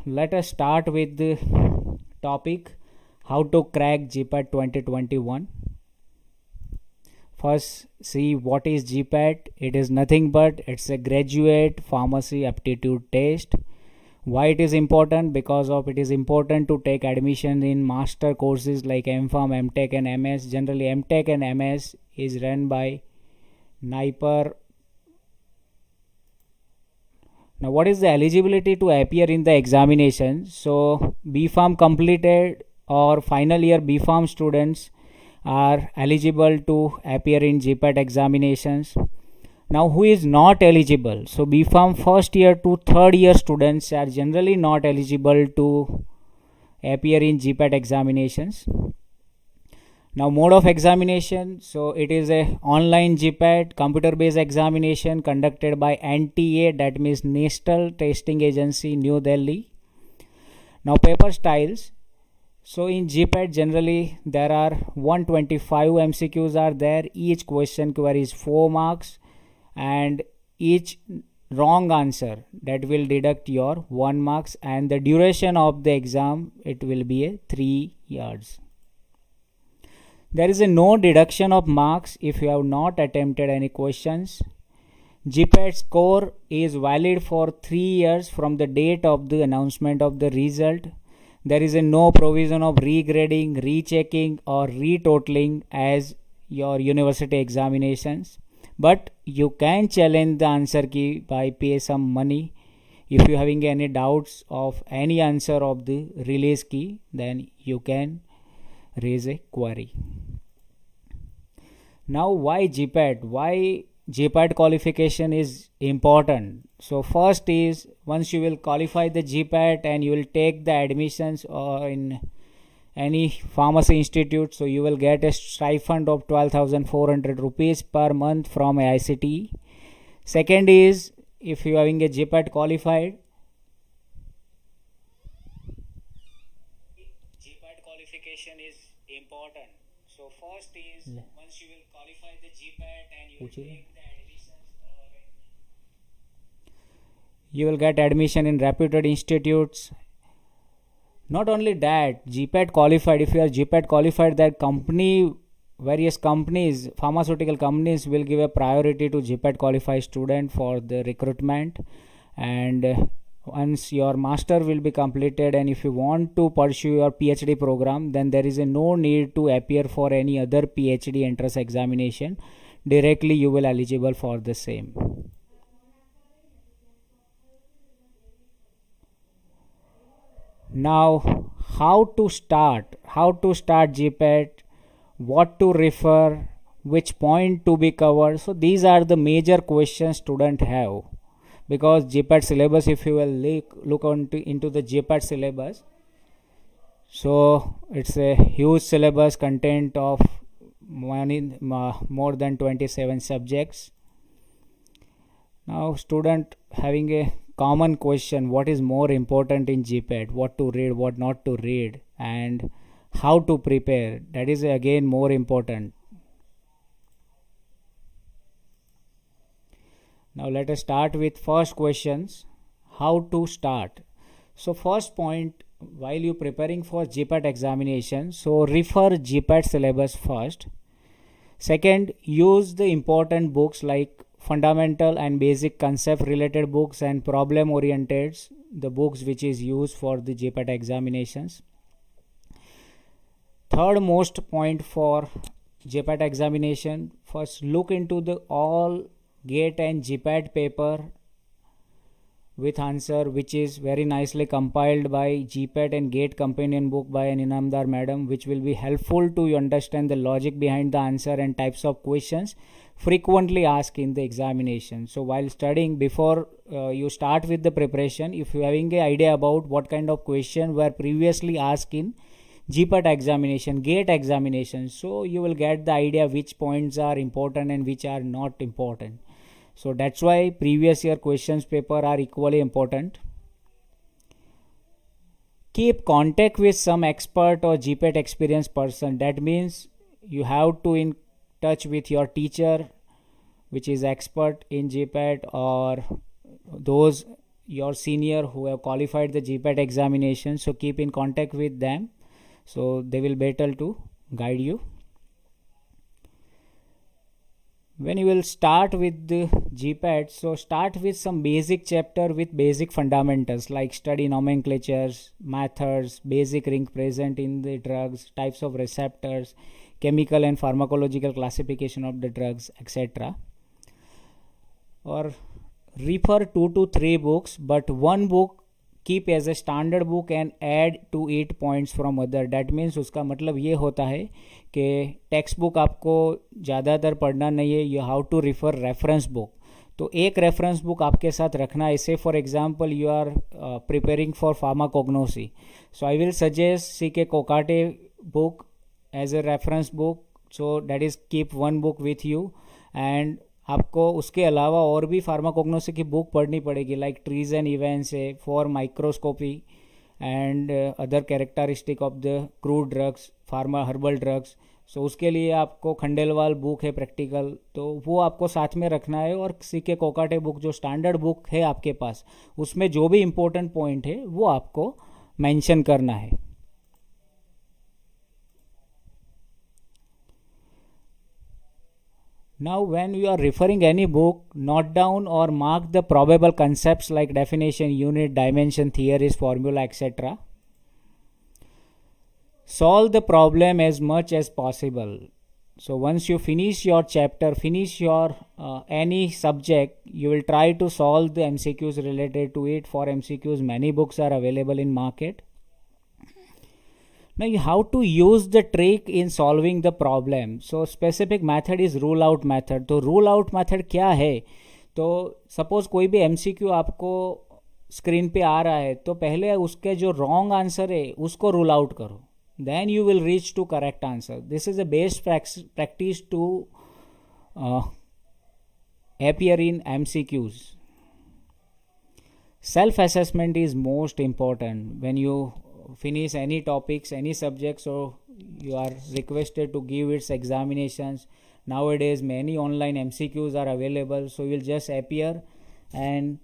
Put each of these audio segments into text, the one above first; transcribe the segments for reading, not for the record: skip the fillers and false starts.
let us start with the topic how to crack GPAT 2021. First, see what is GPAT. It is nothing but it's a graduate pharmacy aptitude test. Why it is important? Because of it is important to take admission in master courses like MPharm, MTech and MS. Generally MTech and MS is run by NIPER. Now what is the eligibility to appear in the examination? So BPharm completed or final year BPharm students are eligible to appear in GPAT examinations. Now who is not eligible? So BPharm first year to third year students are generally not eligible to appear in GPAT examinations. Now mode of examination, so it is a online GPAT computer based examination conducted by NTA, that means National Testing Agency, New Delhi. Now paper styles, so in GPAT generally there are 125 MCQs are there. Each question queries 4 marks and each wrong answer that will deduct your 1 marks, and the duration of the exam it will be a 3 years. There is a no deduction of marks if you have not attempted any questions. GPAT score is valid for 3 years from the date of the announcement of the result. There is a no provision of regrading, rechecking or retotaling as your university examinations. But you can challenge the answer key by pay some money. If you having any doubts of any answer of the release key, then you can raise a query. Now why GPAT? Why GPAT qualification is important? So first is once you will qualify the GPAT and you will take the admissions or in any pharmacy institute, so you will get a stipend of 12,400 rupees per month from AICTE. Second is if you are having a GPAT qualified, GPAT qualification is important. So first is once you will qualify the GPAT and you will take the admissions or you will get admission in reputed institutes. Not only that, GPAT qualified, if you are GPAT qualified, that various companies, pharmaceutical companies will give a priority to GPAT qualified student for the recruitment. And once your master will be completed and if you want to pursue your PhD program, then there is no need to appear for any other PhD entrance examination. Directly you will eligible for the same. Now how to start GPAT, what to refer, which point to be covered. So these are the major questions student have, because GPAT syllabus, if you will look into the GPAT syllabus, so it's a huge syllabus content of more than 27 subjects. Now student having a common question, what is more important in GPAT, what to read, what not to read, and how to prepare, that is again more important. Now let us start with first questions, how to start. So first point, while you preparing for GPAT examination, so refer GPAT syllabus first. Second, use the important books like fundamental and basic concept related books and problem oriented, the books which is used for the GPAT examinations. Third most point for GPAT examination, first look into the all GATE and GPAT paper with answer, which is very nicely compiled by GPAT and GATE companion book by an Inamdar madam, which will be helpful to you understand the logic behind the answer and types of questions frequently asked in the examination. So while studying, before you start with the preparation, if you having an idea about what kind of question were previously asked in GPAT examination, GATE examination, so you will get the idea which points are important and which are not important. So that's why previous year questions paper are equally important. Keep contact with some expert or GPAT experienced person. That means you have to in touch with your teacher which is expert in GPAT, or those your senior who have qualified the GPAT examination, so keep in contact with them, so they will be able to guide you. When you will start with the GPAT, so start with some basic chapter with basic fundamentals like study nomenclatures, methods, basic ring present in the drugs, types of receptors, chemical and pharmacological classification of the drugs, etc. Or refer 2 to 3 books, but one book keep as a standard book and add to 8 points from other. That means उसका मतलब ये होता है कि text book आपको ज़्यादातर पढ़ना नहीं है, you have to refer reference book. तो एक रेफरेंस बुक आपके साथ रखना है. Say for example you are preparing for pharmacognosy, so I will suggest C K Kokate book as a reference book, so that is keep one book with you. And आपको उसके अलावा और भी फार्माकोग्नोसी की बुक पढ़नी पड़ेगी लाइक ट्रीज एंड इवेंट्स है for microscopy and other characteristic of the crude drugs, pharma herbal drugs. So उसके लिए आपको खंडेलवाल बुक है प्रैक्टिकल, तो वो आपको साथ में रखना है. और सीके कोकाटे बुक जो स्टैंडर्ड बुक है आपके पास, उसमें जो भी इम्पोर्टेंट पॉइंट है वो आपको मेंशन करना है. Now when you are referring any book, note down or mark the probable concepts like definition, unit, dimension, theories, formula, etc. Solve the problem as much as possible. So once you finish your chapter, finish your any subject, you will try to solve the MCQs related to it. For MCQs, many books are available in market. Now you have to use the trick in solving the problem. So specific method is rule out method. तो rule out method क्या है? तो suppose कोई भी MCQ आपको screen पे आ रहा है, तो पहले उसके जो रॉन्ग आंसर है उसको रूल आउट करो, then you will reach to correct answer. This is a best practice to appear in MCQs. Self assessment is most important when you finish any topics, any subject, so you are requested to give its examinations. Nowadays many online MCQs are available, so you will just appear, and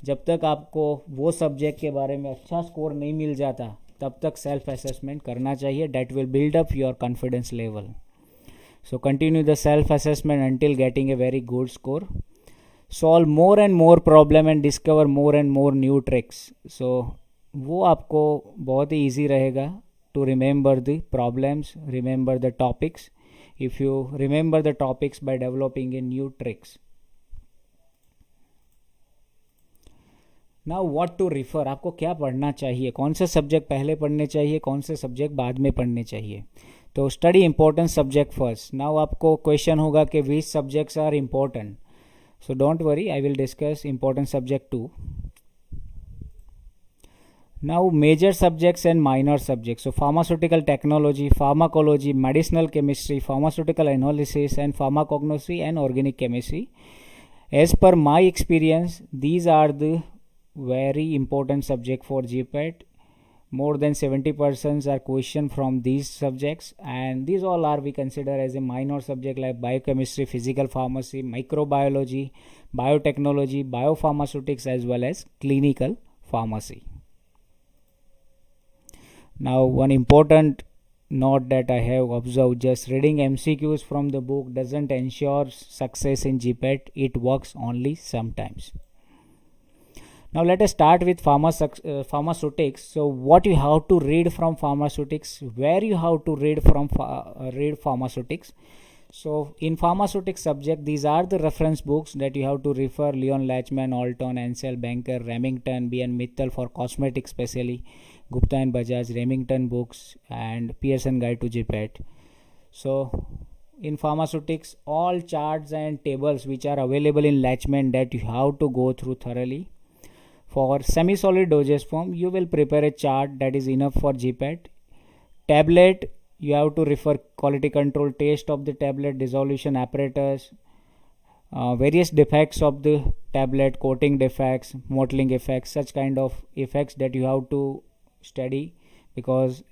जब तक आपको वो subject के बारे में अच्छा score नहीं मिल जाता तब तक सेल्फ असेसमेंट करना चाहिए. That will build up your confidence level. So continue the self assessment until getting a very good score. Solve more and more problem and discover more and more new tricks. So वो आपको बहुत ही easy रहेगा to remember the problems, remember the topics, if you remember the topics by developing a new tricks. Now what to refer, आपको क्या पढ़ना चाहिए, कौन से सब्जेक्ट पहले पढ़ने चाहिए, कौन से सब्जेक्ट बाद में पढ़ने चाहिए. तो study important subject first. Now आपको क्वेश्चन होगा कि which subjects are important. So don't worry, I will discuss important subject too. Now major subjects and minor subjects. So pharmaceutical technology, pharmacology, medicinal chemistry, pharmaceutical analysis, and pharmacognosy and organic chemistry. As per my experience, these are the very important subject for GPAT. More than 70% are question from these subjects, and these all are we consider as a minor subject like biochemistry, physical pharmacy, microbiology, biotechnology, biopharmaceutics, as well as clinical pharmacy. Now one important note that I have observed, just reading MCQs from the book doesn't ensure success in GPAT. It works only sometimes. Now let us start with pharmaceutics. So what you have to read from pharmaceutics, where you have to read from read pharmaceutics. So in pharmaceutics subject, these are the reference books that you have to refer: Leon Lachman, Alton, Ansel, Banker, Remington, B.N. Mittal for cosmetics specially, Gupta and Bajaj, Remington books, and Pearson Guide to GPAT. So in pharmaceutics, all charts and tables which are available in Lachman that you have to go through thoroughly. For semi-solid dosage form, you will prepare a chart that is enough for GPAT. Tablet, you have to refer quality control, taste of the tablet, dissolution apparatus, various defects of the tablet, coating defects, mottling effects, such kind of effects that you have to study, because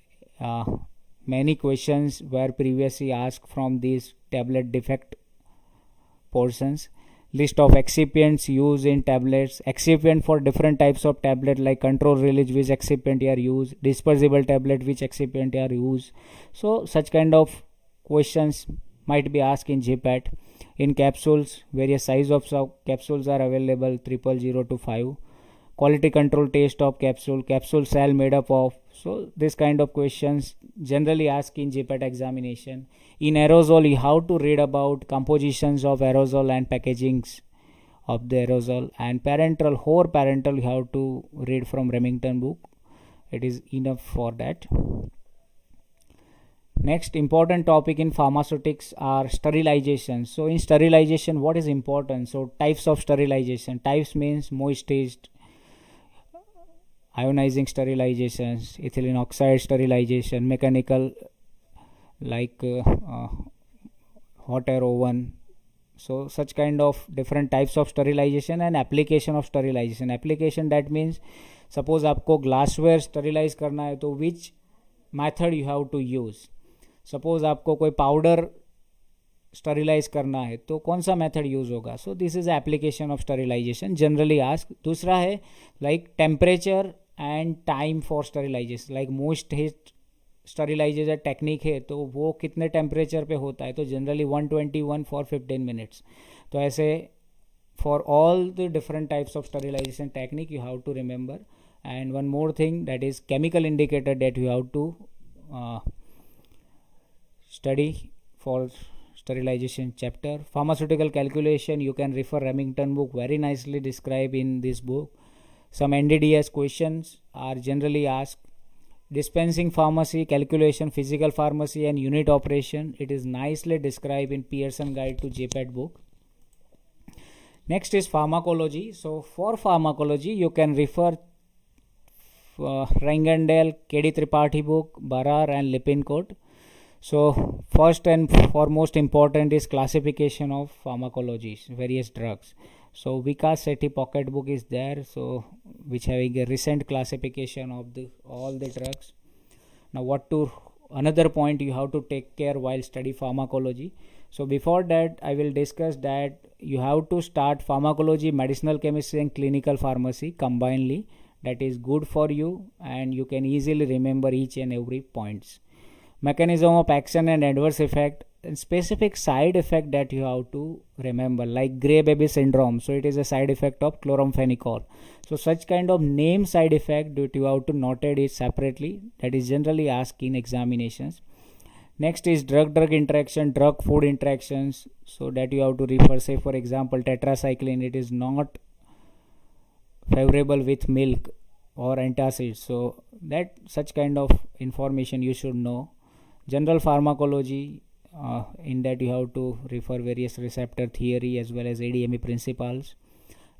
many questions were previously asked from these tablet defect portions. list of excipients used in tablets, excipient for different types of tablet like control release, which excipient are used, dispersible tablet, which excipient are used. So such kind of questions might be asked in GPAT. In capsules, various size of capsules are available, 000 to 5. Quality control taste of capsule cell made up of. So this kind of questions generally asked in GPAT examination. In aerosol, you have to read about compositions of aerosol and packagings of the aerosol. And parental, you have to read from Remington book. It is enough for that. Next important topic in pharmaceutics are sterilization. So in sterilization, what is important? So types of sterilization. Types means moist stage, ionizing sterilizations, ethylene oxide sterilization, mechanical like hot air oven. So such kind of different types of sterilization and application of sterilization. Application, that means suppose आपको glassware sterilize करना है तो which method you have to use. Suppose आपको कोई powder स्टरिलाइज करना है तो कौन सा मेथड यूज होगा. So this is application of sterilisation generally ask. दूसरा है like temperature and time for sterilisation. Like most heat sterilisation technique है तो वो कितने टेम्परेचर पे होता है, तो जनरली 121 फॉर 15 मिनट्स. तो ऐसे for all the different types of sterilization technique you have to remember. And one more thing, that is chemical indicator that you have to study for sterilization chapter. Pharmaceutical calculation, you can refer Remington book, very nicely described in this book. Some NDDS questions are generally asked. Dispensing pharmacy, calculation, physical pharmacy and unit operation, it is nicely described in Pearson Guide to GPAT book. Next is pharmacology. So for pharmacology, you can refer Rangandale, K.D. Tripathi book, Barar and Lippincott. So first and foremost important is classification of pharmacology, various drugs. So Vikas Sethi pocket book is there, so which having a recent classification of all the drugs. Now another point you have to take care while study pharmacology. So before that I will discuss that you have to start pharmacology, medicinal chemistry and clinical pharmacy combinedly. That is good for you and you can easily remember each and every points. Mechanism of action and adverse effect and specific side effect that you have to remember, like gray baby syndrome. So it is a side effect of chloramphenicol. So such kind of name side effect that you have to noted it separately. That is generally asked in examinations. Next is drug-drug interaction, drug-food interactions. So that you have to refer, say for example tetracycline, it is not favorable with milk or antacids. So that such kind of information you should know. General pharmacology, in that you have to refer various receptor theory as well as ADME principles.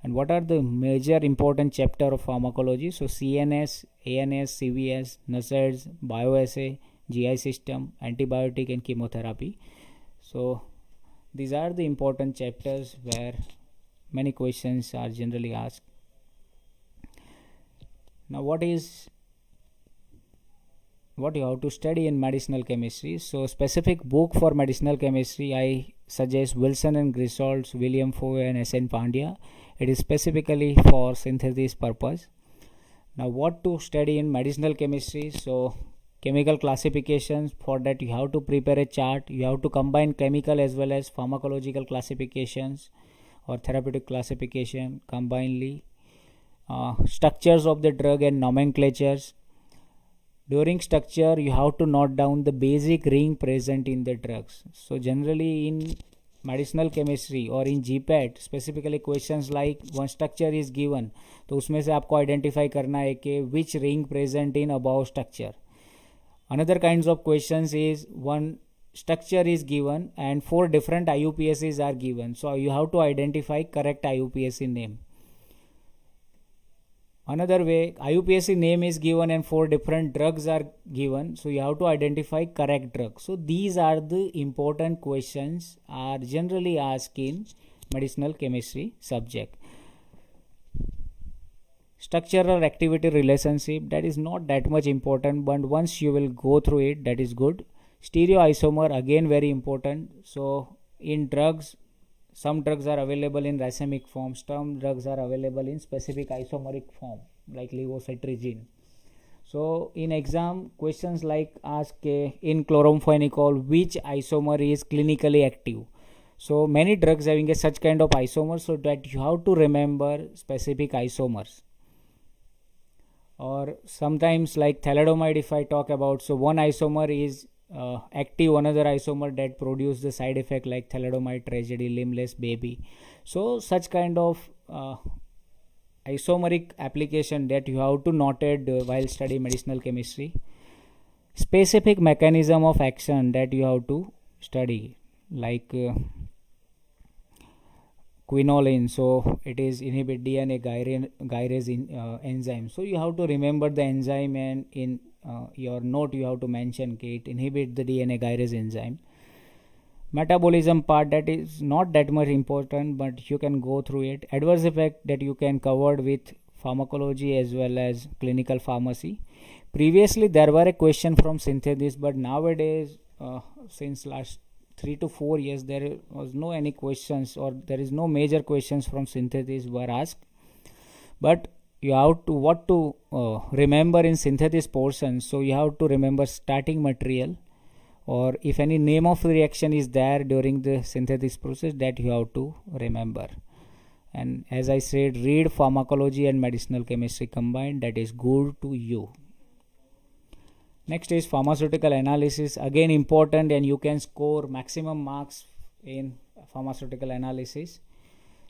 And what are the major important chapter of pharmacology? So CNS, ANS, CVS, NSAIDs, bioassay, GI system, antibiotic and chemotherapy. So these are the important chapters where many questions are generally asked. Now what you have to study in medicinal chemistry? So specific book for medicinal chemistry I suggest Wilson and Griswold's William Foy and S.N. Pandya. It is specifically for synthesis purpose. Now what to study in medicinal chemistry? So chemical classifications, for that you have to prepare a chart. You have to combine chemical as well as pharmacological classifications or therapeutic classification combinedly. Structures of the drug and nomenclatures. During structure you have to note down the basic ring present in the drugs. So generally in medicinal chemistry or in GPAT specifically questions like one structure is given, तो उसमें से आपको identify करना है कि which ring present in above structure. Another kinds of questions is one structure is given and 4 different IUPACs are given, so you have to identify correct IUPAC name. Another way, IUPAC name is given and 4 different drugs are given, so you have to identify correct drug. So these are the important questions are generally asked in medicinal chemistry subject. Structural activity relationship, that is not that much important, but once you will go through it, that is good. Stereoisomer, again very important. So in drugs some drugs are available in racemic form, some drugs are available in specific isomeric form like levocetirizine. So in exam questions like ask in chloramphenicol which isomer is clinically active. So many drugs having a such kind of isomers, so that you have to remember specific isomers. Or sometimes like thalidomide, if I talk about, so one isomer is active, another isomer that produce the side effect like thalidomide tragedy, limbless baby. So such kind of isomeric application that you have to noted while study medicinal chemistry. Specific mechanism of action that you have to study, like quinoline, so it is inhibit DNA gyrase enzyme. So you have to remember the enzyme, and in your note you have to mention it inhibit the DNA gyrase enzyme. Metabolism part, that is not that much important, but you can go through it. Adverse effect that you can cover with pharmacology as well as clinical pharmacy. Previously there were a question from synthesis, but nowadays since last 3 to 4 years there was no any questions, or there is no major questions from synthesis were asked. But you have to what to remember in synthesis portion. So you have to remember starting material, or if any name of the reaction is there during the synthesis process, that you have to remember. And as I said, read pharmacology and medicinal chemistry combined, that is good to you. Next is pharmaceutical analysis, again important, and you can score maximum marks in pharmaceutical analysis.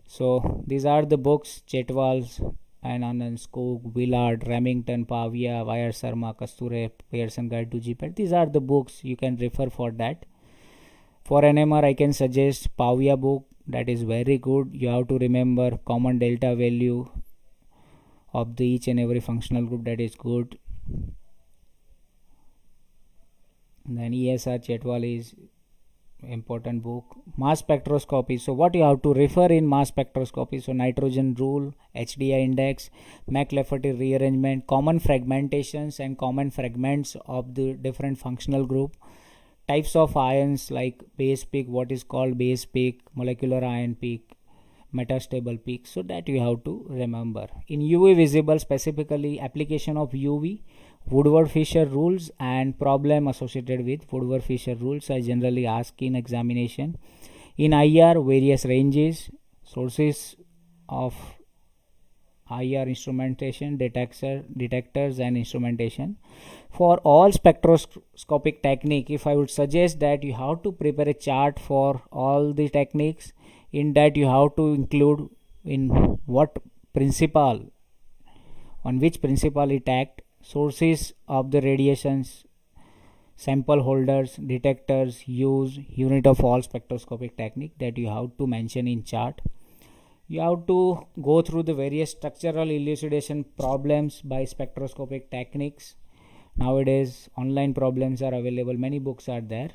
So these are the books: Chetwal's and Anand, Skoog, Willard, Remington, Pavia, Wire Sharma, Kasture, Pearson Guide to GPAT. These are the books you can refer for that. For NMR, I can suggest Pavia book, that is very good. You have to remember common delta value of the each and every functional group, that is good. Then ESR Chetwal is important book. Mass spectroscopy, so what you have to refer in mass spectroscopy, so nitrogen rule, HDI index, Mac-Lafferty rearrangement, common fragmentations and common fragments of the different functional group, types of ions like base peak, what is called base peak, molecular ion peak, metastable peak, so that you have to remember. In UV visible, specifically application of UV, Woodward-Fisher rules and problem associated with Woodward-Fisher rules are generally asked in examination. In IR, various ranges, sources of IR instrumentation, detectors and instrumentation. For all spectroscopic technique, if I would suggest that you have to prepare a chart for all the techniques. In that you have to include in what principle, on which principle it act, sources of the radiations, sample holders, detectors, use, unit of all spectroscopic technique, that you have to mention in chart. You have to go through the various structural elucidation problems by spectroscopic techniques. Nowadays online problems are available, many books are there.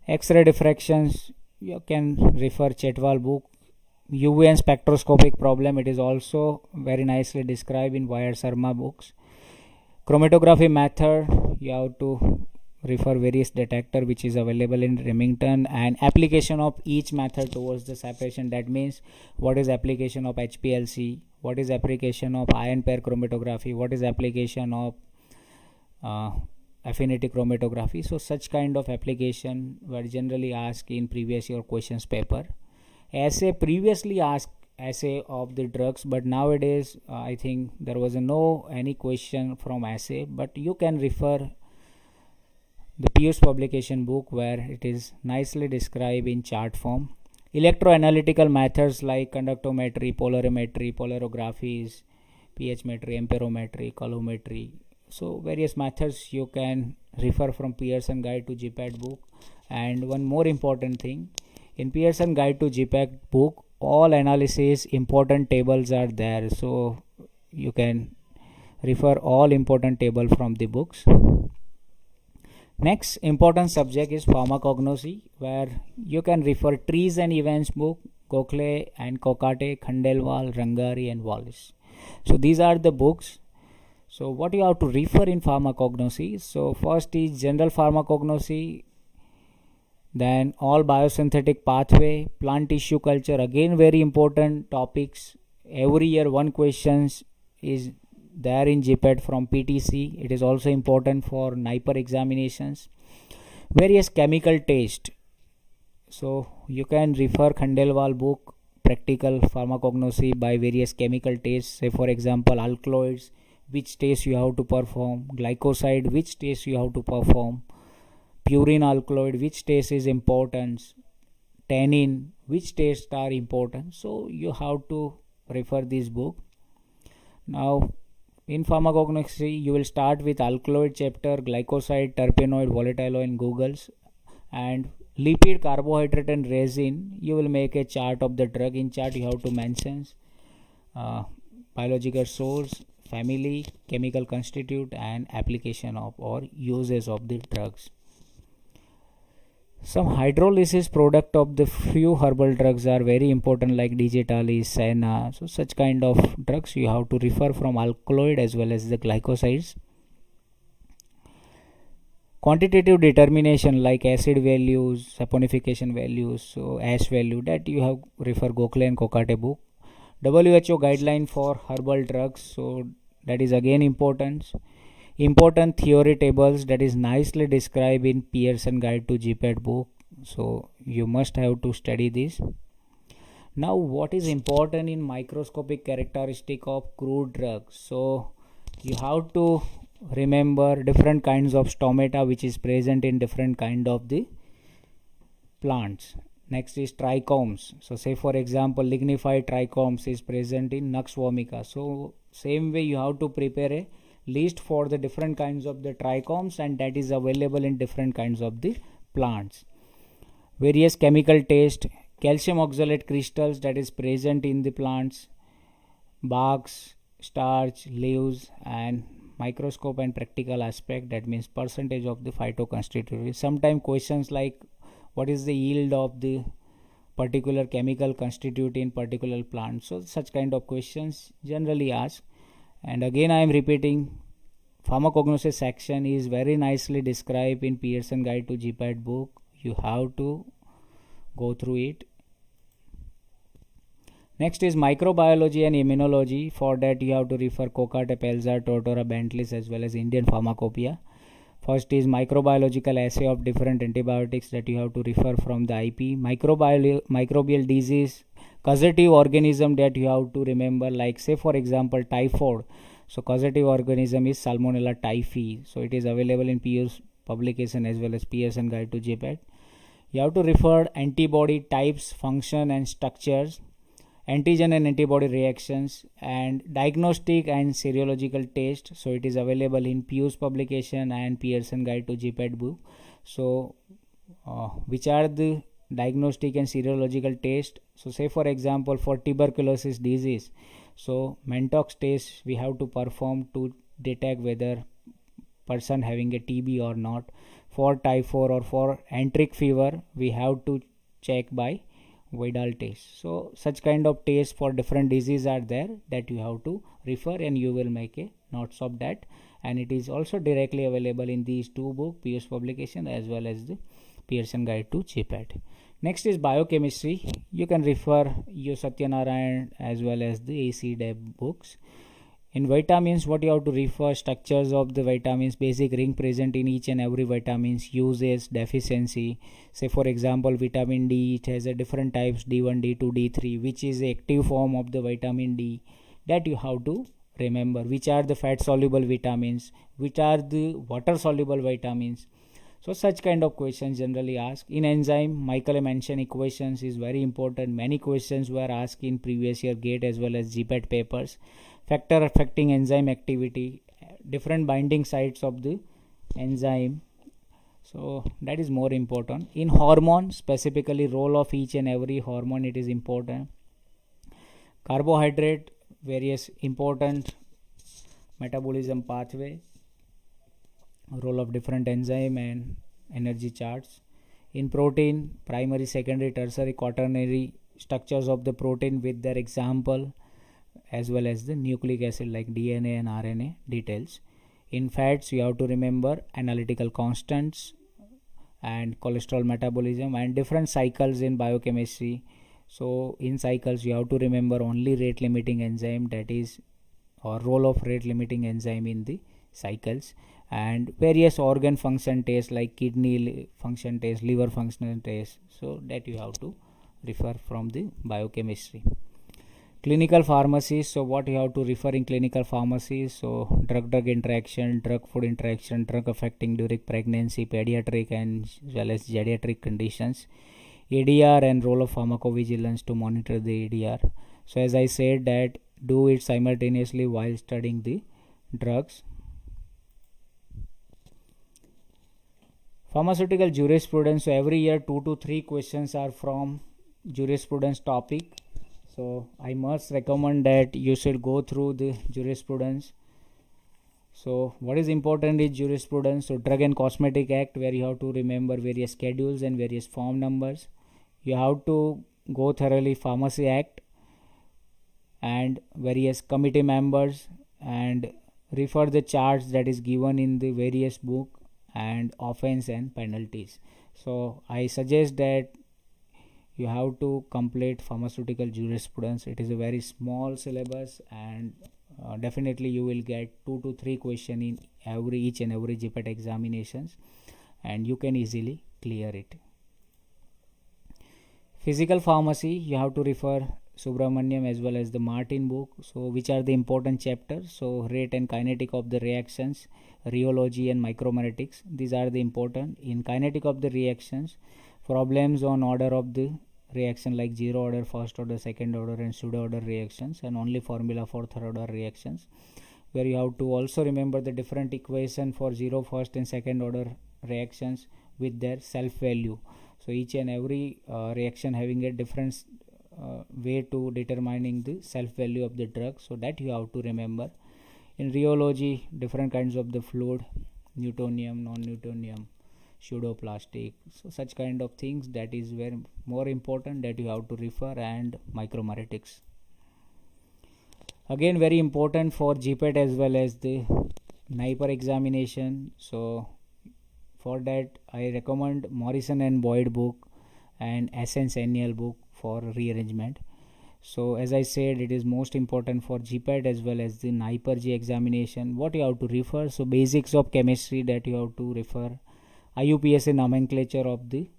X-ray diffractions, you can refer Chetwal book. UV and spectroscopic problem, it is also very nicely described in Wire Sharma books. Chromatography method, you have to refer various detector which is available in Remington, and application of each method towards the separation. That means what is application of HPLC, what is application of ion pair chromatography, what is application of affinity chromatography. So such kind of application were generally asked in previous year questions paper. Essay, previously asked essay of the drugs, but nowadays I think there was no any question from essay, but you can refer the Pierce publication book where it is nicely described in chart form. Electroanalytical methods like conductometry, polarimetry, polarographies, pH metry, amperometry, colorimetry. So various methods you can refer from Pearson Guide to GPAT book. And one more important thing, in Pearson Guide to GPAT book, all analysis important tables are there, so you can refer all important table from the books. Next important subject is pharmacognosy, where you can refer Trees and Events book, Gokhale and Kokate, Khandelwal, Rangari and Wallace. So these are the books. So what you have to refer in pharmacognosy? So first is general pharmacognosy. Then all biosynthetic pathway, plant tissue culture, again very important topics. Every year one questions is there in GPAT from PTC. It is also important for NIPER examinations. Various chemical taste. So you can refer Khandelwal book, practical pharmacognosy by various chemical tastes. Say for example alkaloids, which taste you have to perform, glycoside, which taste you have to perform, purine alkaloid, which taste is important, tannin, which tastes are important. So you have to refer this book. Now in pharmacognosy you will start with alkaloid chapter, glycoside, terpenoid, volatile oil, Googles, and lipid, carbohydrate and resin. You will make a chart of the drug. In chart you have to mention biological source, family, chemical constitute and application of or uses of the drugs. Some hydrolysis product of the few herbal drugs are very important, like digitalis, senna. So such kind of drugs you have to refer from alkaloid as well as the glycosides. Quantitative determination like acid values, saponification values, so ash value, that you have refer Gokhale and Kokate book. WHO guideline for herbal drugs, so that is again important. Important theory tables, that is nicely described in Pearson Guide to GPAT book, so you must have to study this. Now what is important in microscopic characteristic of crude drugs? So you have to remember different kinds of stomata which is present in different kind of the plants. Next is trichomes. So say for example lignified trichomes is present in Nux vomica. So same way you have to prepare a list for the different kinds of the trichomes, and that is available in different kinds of the plants. Various chemical taste, calcium oxalate crystals, that is present in the plants, barks, starch, leaves, and microscope and practical aspect, that means percentage of the phytoconstituents. Sometimes questions like what is the yield of the particular chemical constitute in particular plant, so such kind of questions generally asked. And again I am repeating, pharmacognosy section is very nicely described in Pearson Guide to GPAT book. You have to go through it. Next is microbiology and immunology. For that you have to refer Kokate, Pelzar, Tortora, Bentley's as well as Indian Pharmacopoeia. First is microbiological assay of different antibiotics, that you have to refer from the IP. Microbial disease, causative organism, that you have to remember, like say for example typhoid. So causative organism is Salmonella typhi. So it is available in PU's publication as well as Pearson Guide to GPAT. You have to refer antibody types, function and structures, antigen and antibody reactions, and diagnostic and serological test. So it is available in PU's publication and Pearson Guide to GPAT book. So which are the diagnostic and serological test? So say for example for tuberculosis disease, so Mantox test we have to perform to detect whether person having a TB or not. For typhoid or for enteric fever we have to check by Vidal test. So such kind of tests for different diseases are there, that you have to refer, and you will make a notes of that. And it is also directly available in these two books, PS publication as well as the Pearson Guide to GPAT. Next is biochemistry. You can refer U Satyanarayan as well as the AC Deb books. In vitamins, what you have to refer, structures of the vitamins, basic ring present in each and every vitamins, uses, deficiency. Say for example vitamin D, it has a different types, D1, D2, D3, which is the active form of the vitamin D, that you have to remember. Which are the fat soluble vitamins, which are the water soluble vitamins. So such kind of questions generally asked. In enzyme, Michael mentioned equations is very important. Many questions were asked in previous year GATE as well as GPAT papers. Factor affecting enzyme activity, different binding sites of the enzyme, so that is more important. In hormone, specifically role of each and every hormone, it is important. Carbohydrate, various important metabolism pathway, role of different enzyme and energy charts. In protein, primary, secondary, tertiary, quaternary structures of the protein with their example, as well as the nucleic acid like DNA and RNA details. In fats, you have to remember analytical constants and cholesterol metabolism, and different cycles in biochemistry. So in cycles you have to remember only rate limiting enzyme, that is, or role of rate limiting enzyme in the cycles, and various organ function tests like kidney function test, liver function test, so that you have to refer from the biochemistry. Clinical pharmacy, so what you have to refer in clinical pharmacy, so drug interaction, drug food interaction, drug affecting during pregnancy, pediatric and as well as geriatric conditions, ADR and role of pharmacovigilance to monitor the ADR. So as I said that do it simultaneously while studying the drugs. Pharmaceutical jurisprudence, so every year 2 to 3 questions are from jurisprudence topic. So I must recommend that you should go through the jurisprudence. So what is important is jurisprudence. So Drug and Cosmetic Act, where you have to remember various schedules and various form numbers. You have to go thoroughly Pharmacy Act and various committee members, and refer the charts that is given in the various book, and offense and penalties. So I suggest that you have to complete pharmaceutical jurisprudence. It is a very small syllabus, and definitely you will get 2 to 3 questions in each and every GPAT examinations, and you can easily clear it. Physical pharmacy, you have to refer Subramaniam as well as the Martin book. So which are the important chapters? So rate and kinetic of the reactions, rheology and micromeritics, these are the important. In kinetic of the reactions, problems on order of the reaction like zero order, first order, second order and pseudo order reactions, and only formula for third order reactions, where you have to also remember the different equation for zero, first and second order reactions with their self value. So each and every reaction having a different way to determining the self value of the drug, so that you have to remember. In rheology, different kinds of the fluid, Newtonium, non-Newtonium, pseudoplastic, so such kind of things, that is very more important, that you have to refer, and micromeritics. Again very important for GPAT as well as the NIPER examination. So for that I recommend Morrison and Boyd book and Essence Annual book for rearrangement. So as I said, it is most important for GPAT as well as the NIPERJEE examination. What you have to refer? So basics of chemistry, that you have to refer. IUPAC nomenclature of the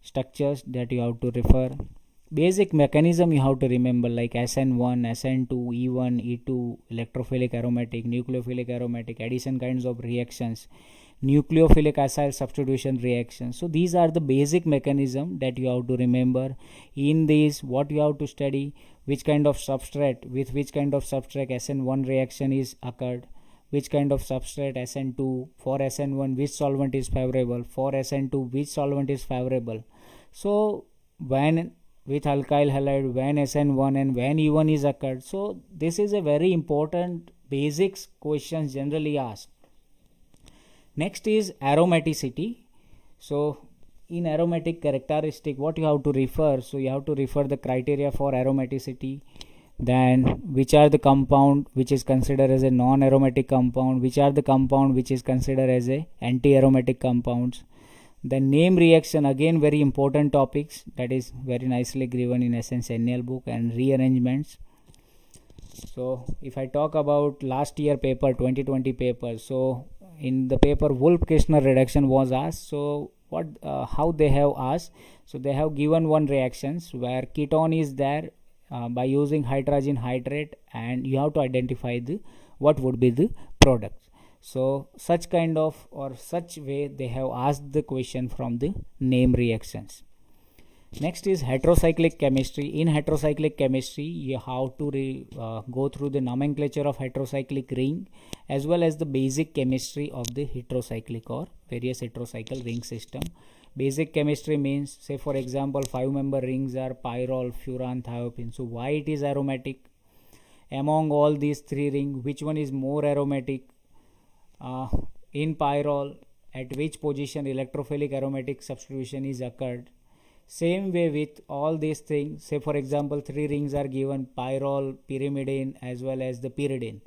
structures, that you have to refer. Basic mechanism you have to remember, like SN1, SN2, E1, E2, electrophilic aromatic, nucleophilic aromatic, addition kinds of reactions, nucleophilic acyl substitution reactions. So these are the basic mechanism that you have to remember. In this, what you have to study, which kind of substrate, with which kind of substrate SN1 reaction is occurred, which kind of substrate SN2, for SN1 which solvent is favorable, for SN2 which solvent is favorable. So when with alkyl halide, when SN1 and when E1 is occurred. So this is a very important basics questions generally asked. Next is aromaticity. So in aromatic characteristic, what you have to refer? So you have to refer the criteria for aromaticity, then which are the compound which is considered as a non-aromatic compound, which are the compound which is considered as a anti-aromatic compounds. Then name reaction, again very important topics, that is very nicely given in Essence Annual book, and rearrangements. So if I talk about last year paper, 2020 paper, so in the paper Wolff-Kishner reduction was asked. So what how they have asked? So they have given one reactions where ketone is there by using hydrogen hydrate, and you have to identify the what would be the product. So such kind of or such way they have asked the question from the name reactions. Next is heterocyclic chemistry. In heterocyclic chemistry, you have to go through the nomenclature of heterocyclic ring as well as the basic chemistry of the heterocyclic or various heterocycle ring system. Basic chemistry means, say for example, 5-member rings are pyrrole, furan, thiopene. So why it is aromatic? Among all these 3 rings, which one is more aromatic? In pyrrole, at which position electrophilic aromatic substitution is occurred? Same way with all these things, say for example 3 rings are given, pyrrole, pyrimidine as well as the pyridine.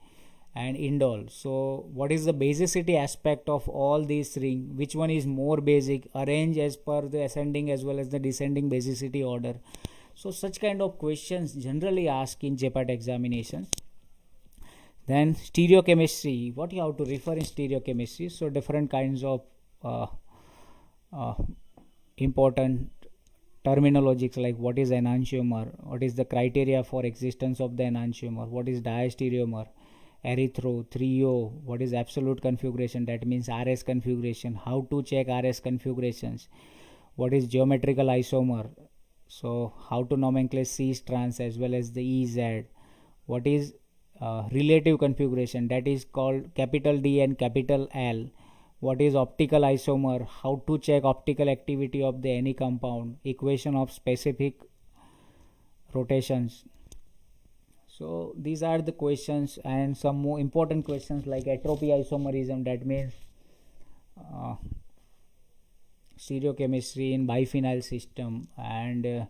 and indol. So what is the basicity aspect of all these three? Which one is more basic? Arrange as per the ascending as well as the descending basicity order. So such kind of questions generally asked in GPAT examinations. Then stereochemistry, what you have to refer in stereochemistry? So different kinds of important terminologies like what is enantiomer, what is the criteria for existence of the enantiomer, what is diastereomer, erythro, trio, what is absolute configuration, that means RS configuration, how to check RS configurations, what is geometrical isomer, so how to nomenclate cis trans as well as the EZ, what is relative configuration, that is called capital D and capital L, what is optical isomer, how to check optical activity of the any compound, equation of specific rotations. So these are the questions, and some more important questions like entropy isomerism, that means stereochemistry in biphenyl system, and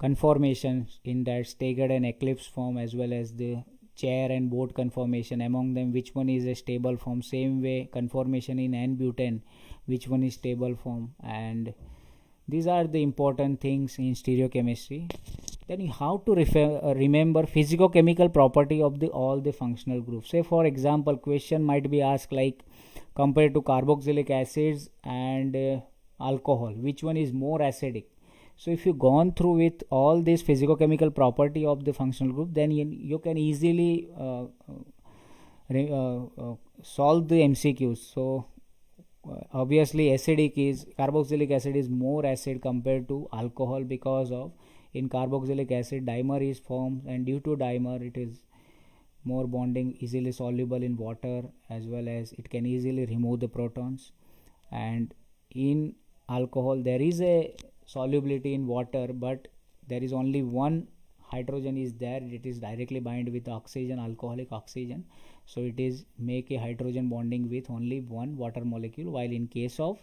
conformations in that staggered and eclipse form, as well as the chair and boat conformation. Among them, which one is a stable form? Same way, conformation in N-butane, which one is stable form? And these are the important things in stereochemistry. Then you have to remember physicochemical property of all the functional groups. Say for example, question might be asked like compared to carboxylic acids and alcohol, which one is more acidic? So if you gone through with all this physicochemical property of the functional group, then you can easily solve the MCQs. So obviously acidic is carboxylic acid is more acid compared to alcohol, because of in carboxylic acid dimer is formed, and due to dimer it is more bonding, easily soluble in water, as well as it can easily remove the protons. And in alcohol there is a solubility in water, but there is only one hydrogen is there, it is directly bind with oxygen, alcoholic oxygen, so it is make a hydrogen bonding with only one water molecule, while in case of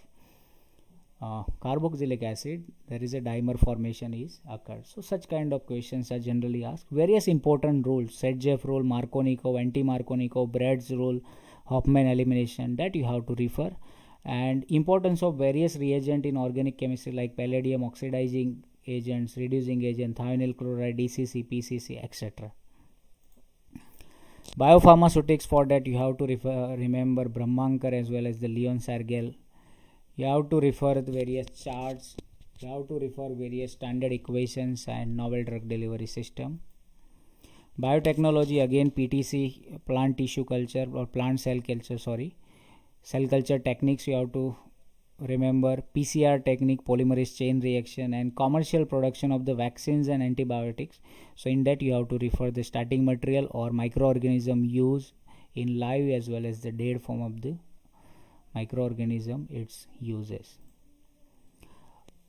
carboxylic acid there is a dimer formation is occurred. So such kind of questions are generally asked. Various important rules, Sedgwick rule, Markovnikov, anti-Markovnikov, Bread's rule, Hofmann elimination, that you have to refer. And importance of various reagent in organic chemistry like palladium oxidizing agents, reducing agent, thionyl chloride, DCC, PCC, etc. Biopharmaceutics, for that you have to remember Brahmankar as well as the Leon Sergel. You have to refer the various charts, you have to refer various standard equations and novel drug delivery system. Biotechnology, again PTC, plant tissue culture or plant cell culture, cell culture techniques you have to remember, PCR technique, polymerase chain reaction, and commercial production of the vaccines and antibiotics. So in that you have to refer the starting material or microorganism used in live as well as the dead form of the microorganism, its uses.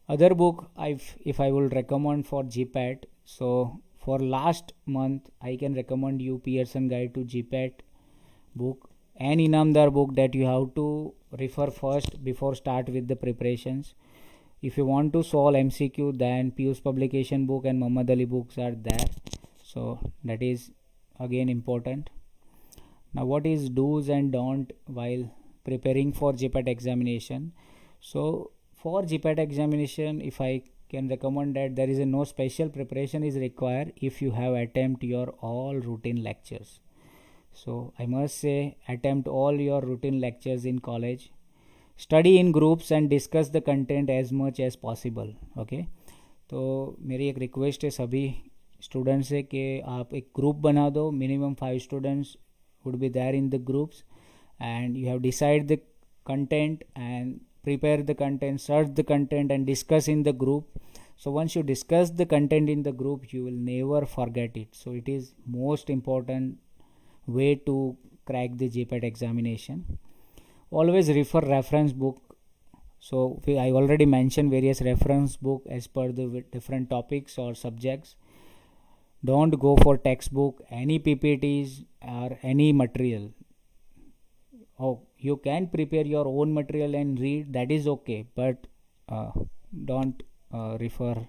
Other book if I will recommend for GPAT, so for last month I can recommend you Pearson Guide to GPAT book, an Inamdar book that you have to refer first before start with the preparations. If you want to solve MCQ, then Pius publication book and Muhammad Ali books are there, so that is again important. Now what is do's and don't while preparing for GPAT examination? So for GPAT examination, if I can recommend that there is no special preparation is required if you have attempt your all routine lectures. So I must say, attempt all your routine lectures in college, study in groups and discuss the content as much as possible. Okay, तो मेरी एक request है सभी students से कि आप एक group बना दो, minimum 5 students would be there in the groups, and you have decide the content and prepare the content, search the content and discuss in the group. So once you discuss the content in the group, you will never forget it. So it is most important way to crack the GPAT examination. Always refer reference book. So I already mentioned various reference book as per the different topics or subjects. Don't go for textbook, any PPTs or any material. Oh, you can prepare your own material and read, that is okay, but don't refer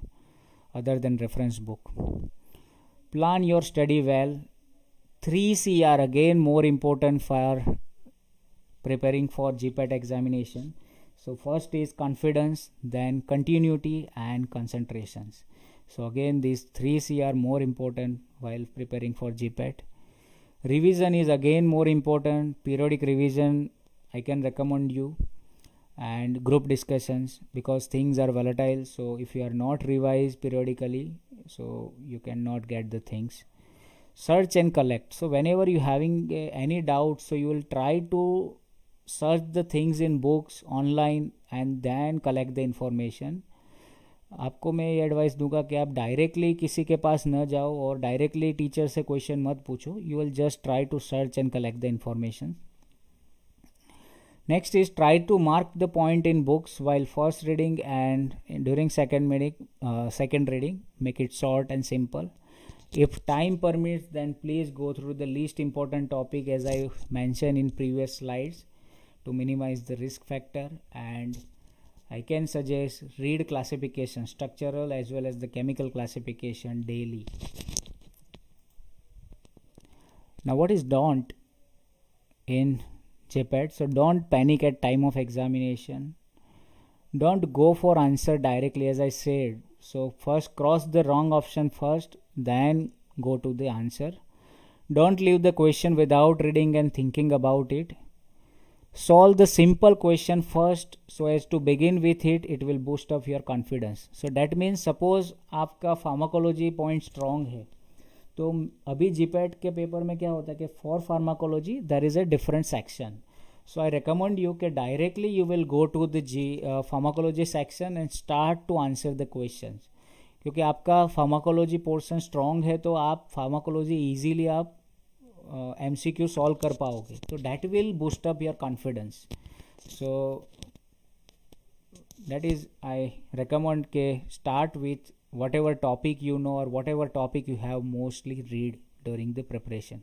other than reference book. Plan your study well. 3C are again more important for preparing for GPAT examination. So first is confidence, then continuity and concentrations. So again these 3C are more important while preparing for GPAT. Revision is again more important. Periodic revision I can recommend you, and group discussions, because things are volatile. So if you are not revised periodically, so you cannot get the things. Search and collect. So whenever you having any doubt, so you will try to search the things in books online and then collect the information. आपको मैं ये advice दूंगा कि आप directly किसी के पास न जाओ और डायरेक्टली टीचर से क्वेश्चन मत पूछो. You will just try to search and collect the information. Next is try to mark the point in books while first reading and during second reading. Make it short and simple. If time permits, then please go through the least important topic as I mentioned in previous slides to minimize the risk factor. And I can suggest read classification, structural as well as the chemical classification daily. Now what is don't in GPAT? So don't panic at time of examination. Don't go for answer directly, as I said. So first cross the wrong option first, then go to the answer. Don't leave the question without reading and thinking about it. Solve the simple question first so as to begin with it. It will boost up your confidence. So that means suppose आपका pharmacology point strong है, तो अभी GPAT के paper में क्या होता है कि for pharmacology there is a different section. So I recommend you कि directly you will go to the pharmacology section and start to answer the questions. क्योंकि आपका फार्माकोलॉजी पोर्शन स्ट्रांग है तो आप फार्माकोलॉजी इजीली आप MCQ सॉल्व कर पाओगे. तो that will boost up your confidence. So that is I recommend के start with whatever topic you know or whatever topic you have mostly read during the preparation.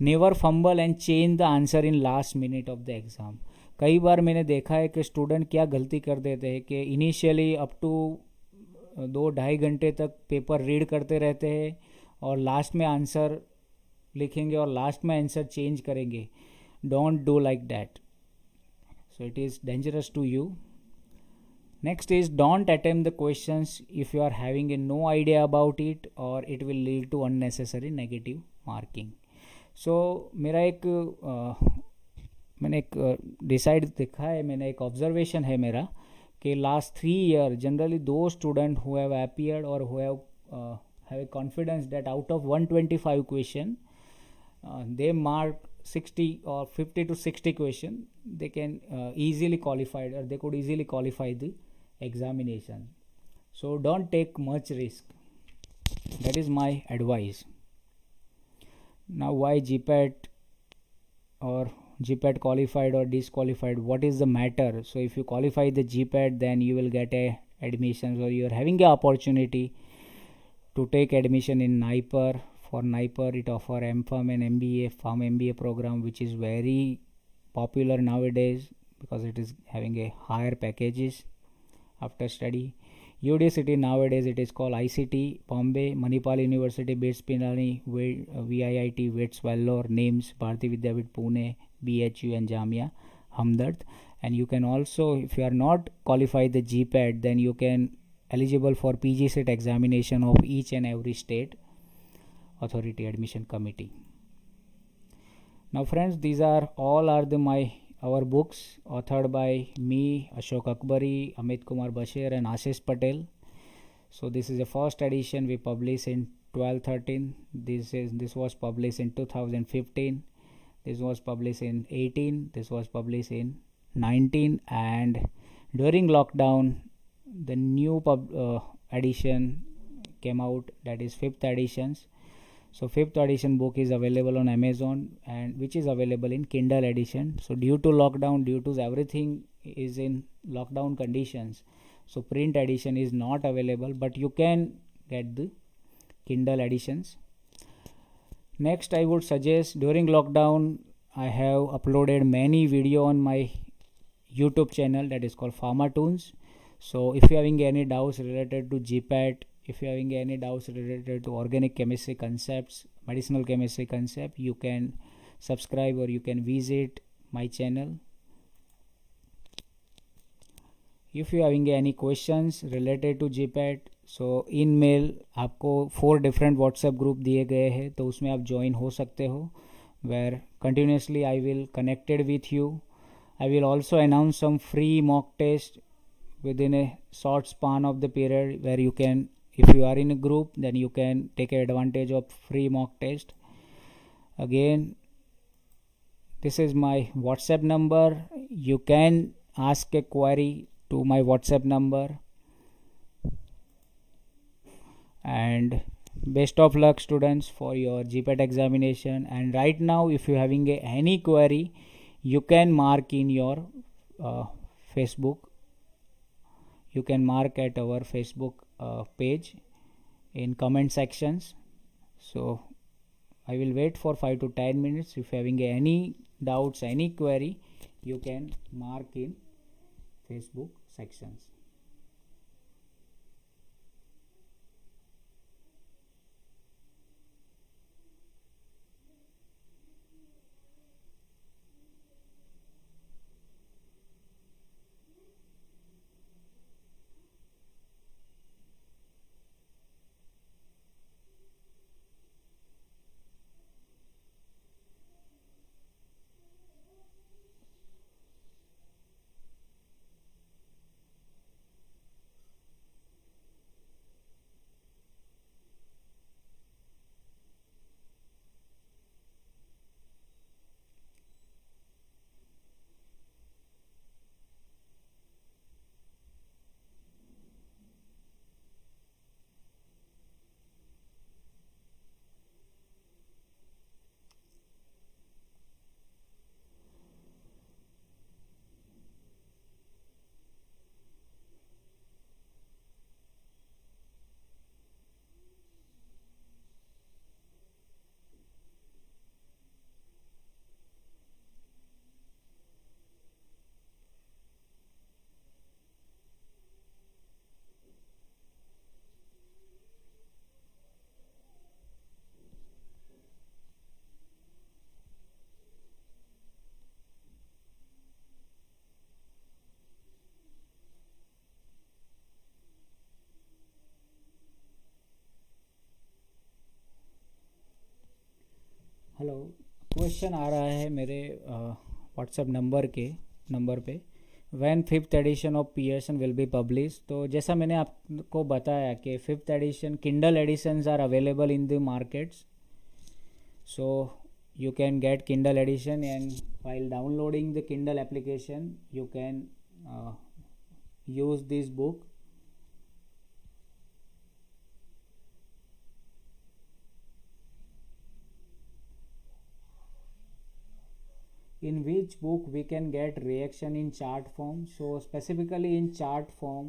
Never fumble and change the answer in last minute of the exam. कई बार मैंने देखा है कि student क्या गलती कर देते हैं कि इनिशियली अप टू 2-2.5 घंटे तक पेपर रीड करते रहते हैं और लास्ट में आंसर लिखेंगे और लास्ट में आंसर चेंज करेंगे. Don't do like that. So it is dangerous to you. Next is don't attempt the questions if you are having no idea about it or it will lead to unnecessary negative marking. So मेरा मैंने एक decide देखा है, मैंने एक observation है मेरा कि last 3 years generally those student who have appeared or who have a confidence that out of 125 question they mark 60 or 50 to 60 question, they can easily qualify or they could easily qualify the examination. So don't take much risk. That is my advice. Now why GPAT or GPAT qualified or disqualified? What is the matter? So if you qualify the GPAT, then you will get a admission, or you are having a opportunity to take admission in NIPER. For NIPER it offer MPharm and MBA, Pharm MBA program, which is very popular nowadays because it is having a higher packages after study. UD nowadays it is called ICT, Bombay, Manipal University, BITS Pinani, VIIT, WITS Vellore, NIMS, Bharati Vidyapeeth Pune, BHU and Jamia Hamdard. And you can also, if you are not qualified the GPAT, then you can eligible for PG-CET examination of each and every state authority admission committee. Now friends, these are all are our books authored by me, Ashok Akbari, Amit Kumar Bashir and Ashish Patel. So this is the first edition we published in 12-13. This was published in 2015. This was published in 18. This was published in 19. And during lockdown, the new edition came out, that is 5th editions. So 5th edition book is available on Amazon, and which is available in Kindle edition. So due to lockdown, due to everything is in lockdown conditions, so print edition is not available, but you can get the Kindle editions. Next, I would suggest during lockdown I have uploaded many video on my YouTube channel that is called PharmaTunes. So if you are having any doubts related to GPAT, if you are having any doubts related to organic chemistry concepts, medicinal chemistry concept, you can subscribe or you can visit my channel. If you having any questions related to GPAT, so in mail आपको 4 different WhatsApp group दिए गए हैं, तो उसमें आप join हो सकते हो, where continuously I will connected with you. I will also announce some free mock test within a short span of the period, where you can, if you are in a group, then you can take advantage of free mock test. Again, this is my WhatsApp number. You can ask a query to my WhatsApp number. And best of luck students for your GPAT examination. And right now, if you having any query, you can mark in your Facebook. You can mark at our Facebook page in comment sections. So I will wait for 5 to 10 minutes. If having any doubts, any query, you can mark in Facebook sections. Hello, question आ रहा है मेरे WhatsApp number पे, when 5th edition of Pearson will be publish. तो जैसा मैंने आपको बताया कि 5th edition Kindle editions are available in the markets. So you can get Kindle edition, and while downloading the Kindle application you can use this book. In which book we can get reaction in chart form. So specifically in chart form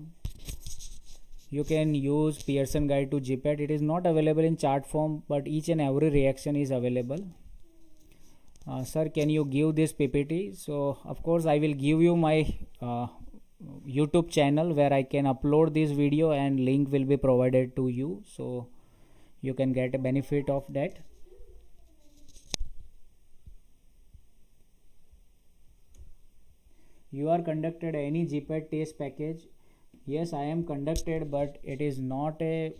you can use Pearson guide to GPAT. It is not available in chart form, but each and every reaction is available. Sir, can you give this PPT? So of course I will give you my YouTube channel where I can upload this video, and link will be provided to you, so you can get a benefit of that. You are conducted any GPAT test package? Yes, I am conducted, but it is not a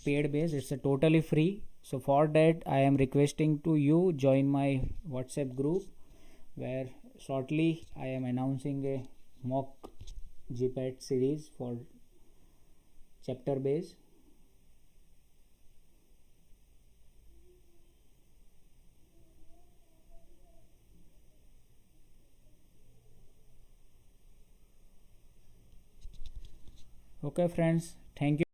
paid base. It's a totally free. So for that I am requesting to you join my WhatsApp group, where shortly I am announcing a mock GPAT series for chapter base. Okay friends, thank you.